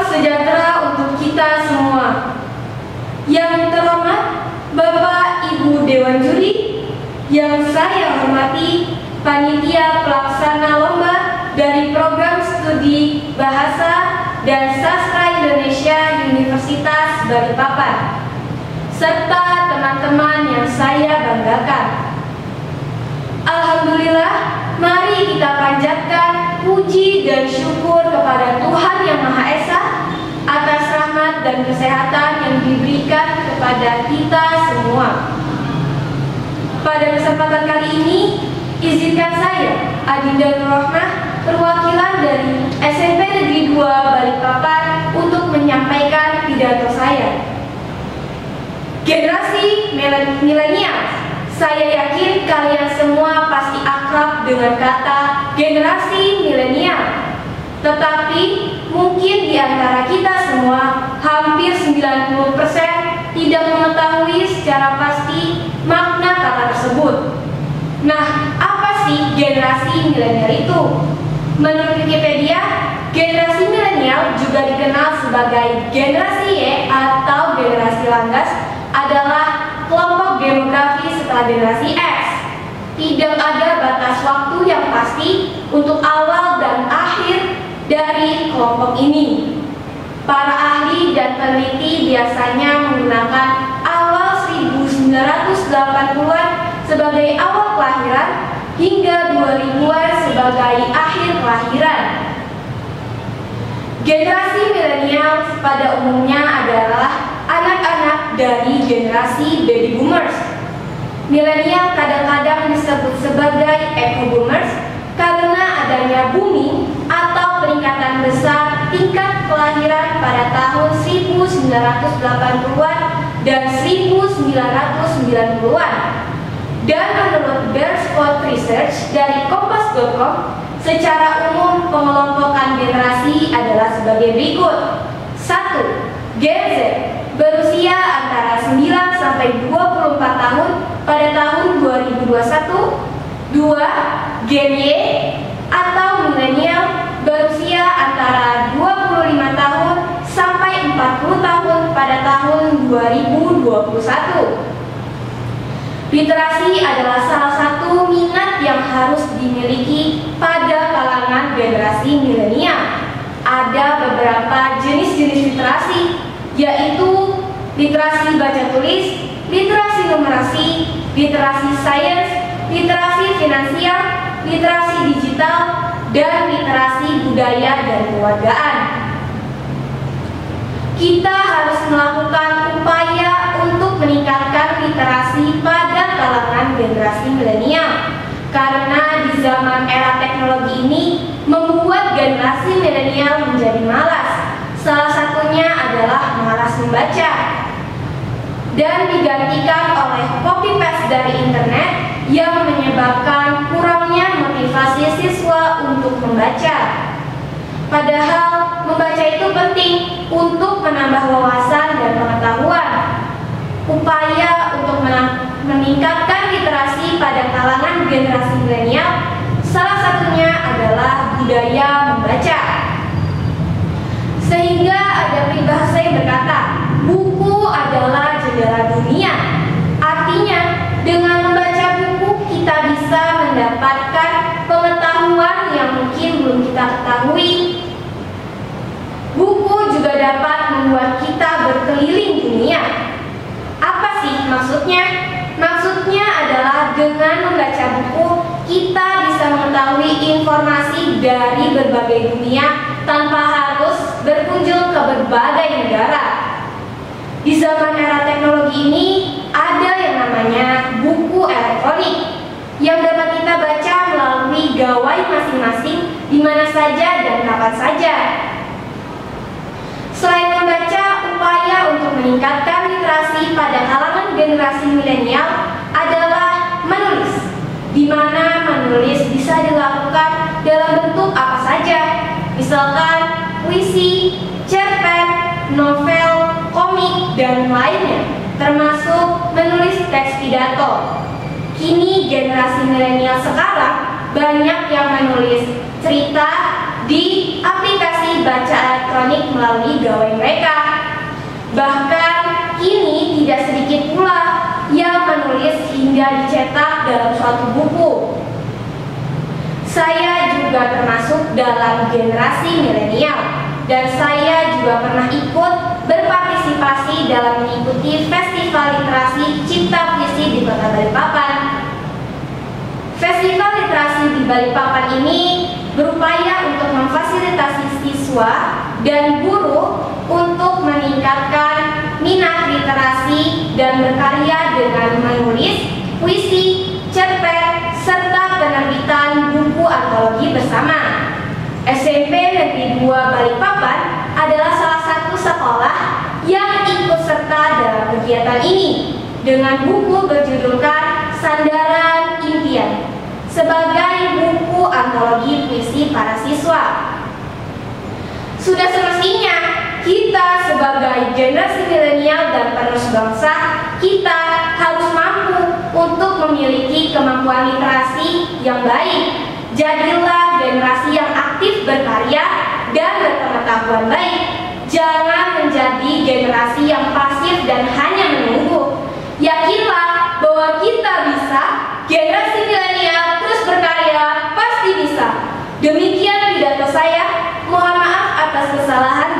sejahtera untuk kita semua. Yang terhormat Bapak Ibu Dewan Juri, yang saya hormati Panitia Pelaksana Lomba dari Program Studi Bahasa dan Sastra Indonesia Universitas Balikpapan, serta teman-teman yang saya banggakan. Alhamdulillah, mari kita panjatkan puji dan syukur kepada Tuhan Yang Maha Esa atas rahmat dan kesehatan yang diberikan kepada kita semua. Pada kesempatan kali ini, izinkan saya, Adinda Nurrohmah, perwakilan dari SMP Negeri 2 Balikpapan untuk menyampaikan pidato saya. Generasi milenial, saya yakin kalian semua pasti akrab dengan kata generasi milenial. Tetapi mungkin di antara kita semua, hampir 90% tidak mengetahui secara pasti makna kata tersebut. Nah, apa sih generasi milenial itu? Menurut Wikipedia, generasi milenial juga dikenal sebagai generasi Y atau generasi landas adalah kelompok demografi setelah generasi X. Tidak ada batas waktu yang pasti untuk awal dan akhir dari kelompok ini. Para ahli dan peneliti biasanya menggunakan awal 1980-an sebagai awal kelahiran hingga 2000-an sebagai akhir kelahiran. Generasi milenial pada umumnya adalah anak-anak dari generasi baby boomers. Milenial kadang-kadang disebut sebagai eco boomers karena adanya booming atau peningkatan besar tingkat kelahiran pada tahun 1980-an dan 1990-an. Dan menurut Bearspot Research dari Kompas.com, secara umum pengelompokan generasi adalah sebagai berikut. 1. Gen Z berusia antara 9 sampai 24 tahun pada tahun 2021. 2. Gen Y atau milenial berusia antara 25 tahun sampai 40 tahun pada tahun 2021. Literasi adalah salah satu minat yang harus dimiliki pada kalangan generasi milenial. Ada beberapa jenis-jenis literasi, yaitu literasi baca tulis, literasi numerasi, literasi sains, literasi finansial, literasi digital, dan literasi budaya dan kewargaan. Kita harus melakukan upaya untuk meningkatkan literasi pada kalangan generasi milenial, karena di zaman era teknologi ini membuat generasi milenial menjadi malas. Salah satunya adalah malas membaca dan digantikan oleh copy paste dari internet yang menyebabkan kurangnya motivasi siswa untuk membaca. Padahal membaca itu penting untuk menambah wawasan dan pengetahuan. Upaya untuk meningkatkan literasi pada kalangan generasi milenial salah satunya adalah budaya membaca. Sehingga ada peribahasa yang berkata, buku adalah jendela dunia. Artinya, dengan membaca buku kita bisa mendapatkan pengetahuan yang mungkin belum kita ketahui. Buku juga dapat membuat kita berkeliling dunia. Apa sih maksudnya? Maksudnya adalah dengan membaca buku, kita bisa mengetahui informasi dari berbagai dunia tanpa harus berkunjung ke berbagai negara. Di zaman era teknologi ini, ada yang namanya buku elektronik yang dapat kita baca melalui gawai masing-masing di mana saja dan kapan saja. Selain membaca, upaya untuk meningkatkan literasi pada kalangan generasi milenial adalah menulis, di mana menulis bisa dilakukan dalam bentuk apa saja, misalkan puisi, cerpen, novel, komik, dan lainnya, termasuk menulis teks pidato. Kini generasi milenial sekarang banyak yang menulis cerita di aplikasi baca elektronik melalui suatu buku. Saya juga termasuk dalam generasi milenial, dan saya juga pernah ikut berpartisipasi dalam mengikuti Festival Literasi Cipta Puisi di Kota Balikpapan. Festival Literasi di Balikpapan ini berupaya untuk memfasilitasi siswa dan guru untuk meningkatkan minat literasi dan berkarya dengan menulis puisi, cerpen, serta penerbitan buku antologi bersama. SMP Negeri 2 Balikpapan adalah salah satu sekolah yang ikut serta dalam kegiatan ini dengan buku berjudulkan Sandaran Impian sebagai buku antologi puisi para siswa. Sudah semestinya kita sebagai generasi milenial dan penerus bangsa, kita harus mampu untuk memiliki kemampuan literasi yang baik. Jadilah generasi yang aktif berkarya dan berpengetahuan baik. Jangan menjadi generasi yang pasif dan hanya menunggu. Yakinlah bahwa kita bisa. Generasi milenial terus berkarya, pasti bisa. Demikian pidato saya. Mohon maaf atas kesalahan